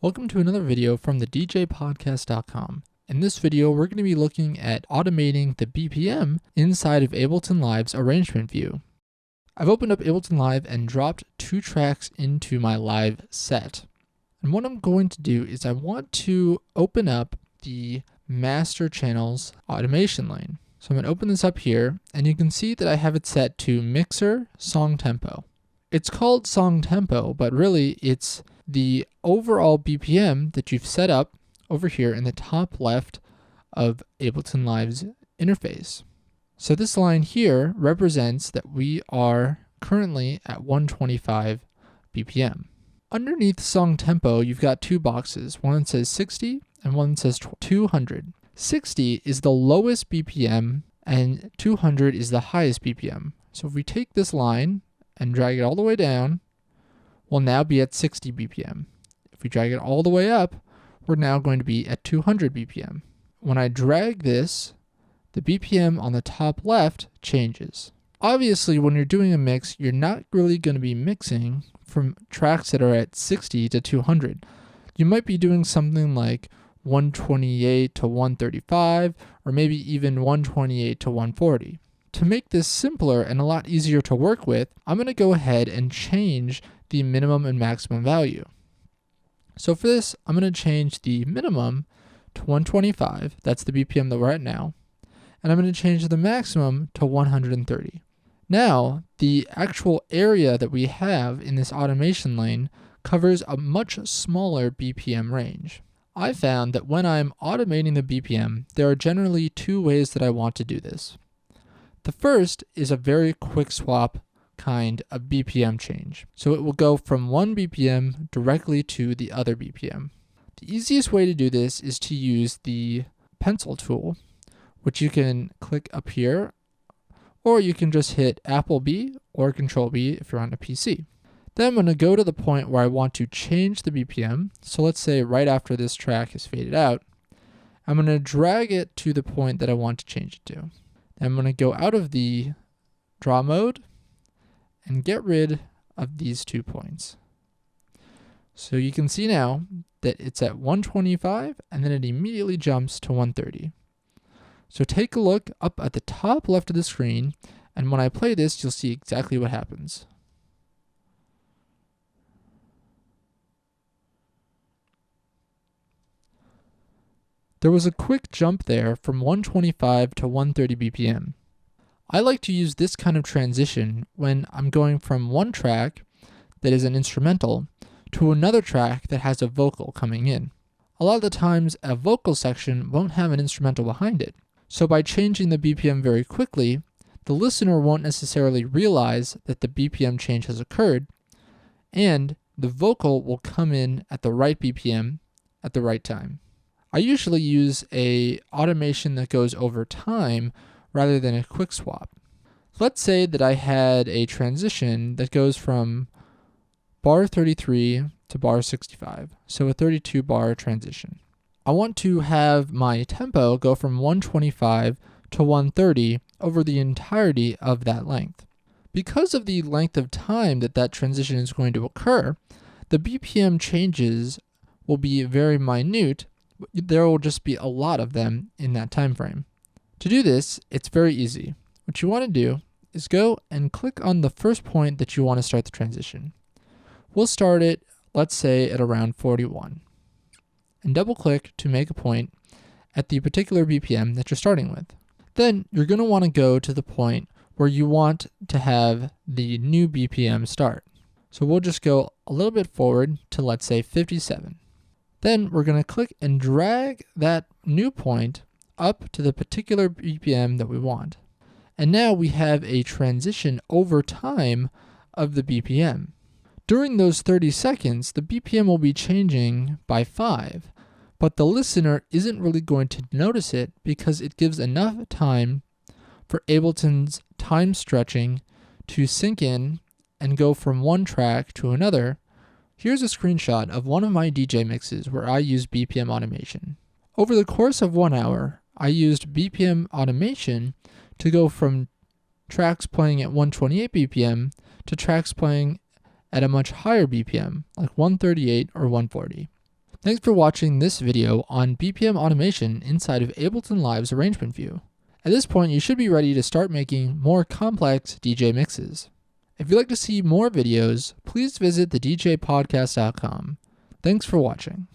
Welcome to another video from the djpodcast.com. In this video, we're going to be looking at automating the BPM inside of Ableton Live's arrangement view. I've opened up Ableton Live and dropped 2 tracks into my live set. And what I'm going to do is I want to open up the master channels automation lane. So I'm going to open this up here, and you can see that I have it set to mixer song tempo. It's called song tempo, but really it's the overall BPM that you've set up over here in the top left of Ableton Live's interface. So this line here represents that we are currently at 125 BPM. Underneath song tempo, you've got 2 boxes, one that says 60 and one that says 200. 60 is the lowest BPM and 200 is the highest BPM. So if we take this line and drag it all the way down, we'll now be at 60 BPM. If we drag it all the way up, we're now going to be at 200 BPM. When I drag this, the BPM on the top left changes. Obviously, when you're doing a mix, you're not really going to be mixing from tracks that are at 60 to 200. You might be doing something like 128 to 135, or maybe even 128 to 140. To make this simpler and a lot easier to work with, I'm going to go ahead and change the minimum and maximum value. So for this, I'm going to change the minimum to 125, that's the BPM that we're at now, and I'm going to change the maximum to 130. Now, the actual area that we have in this automation lane covers a much smaller BPM range. I found that when I'm automating the BPM, there are generally 2 ways that I want to do this. The first is a very quick swap kind of BPM change. So it will go from one BPM directly to the other BPM. The easiest way to do this is to use the pencil tool, which you can click up here, or you can just hit Apple B or Control B if you're on a PC. Then I'm going to go to the point where I want to change the BPM. So let's say right after this track is faded out, I'm going to drag it to the point that I want to change it to. I'm going to go out of the draw mode and get rid of these 2 points. So you can see now that it's at 125 and then it immediately jumps to 130. So take a look up at the top left of the screen, and when I play this, you'll see exactly what happens. There was a quick jump there from 125 to 130 BPM. I like to use this kind of transition when I'm going from one track that is an instrumental to another track that has a vocal coming in. A lot of the times, a vocal section won't have an instrumental behind it. So by changing the BPM very quickly, the listener won't necessarily realize that the BPM change has occurred, and the vocal will come in at the right BPM at the right time. I usually use a automation that goes over time rather than a quick swap. Let's say that I had a transition that goes from bar 33 to bar 65, so a 32 bar transition. I want to have my tempo go from 125 to 130 over the entirety of that length. Because of the length of time that that transition is going to occur, the BPM changes will be very minute. There will just be a lot of them in that time frame. To do this, it's very easy. What you want to do is go and click on the first point that you want to start the transition. We'll start it, let's say, at around 41. And double click to make a point at the particular BPM that you're starting with. Then you're going to want to go to the point where you want to have the new BPM start. So we'll just go a little bit forward to, let's say, 57. Then we're going to click and drag that new point up to the particular BPM that we want. And now we have a transition over time of the BPM. During those 30 seconds, the BPM will be changing by 5, but the listener isn't really going to notice it because it gives enough time for Ableton's time stretching to sink in and go from one track to another. Here's a screenshot of one of my DJ mixes where I use BPM automation. Over the course of 1 hour, I used BPM automation to go from tracks playing at 128 BPM to tracks playing at a much higher BPM, like 138 or 140. Thanks for watching this video on BPM automation inside of Ableton Live's arrangement view. At this point, you should be ready to start making more complex DJ mixes. If you'd like to see more videos, please visit thedjpodcast.com. Thanks for watching.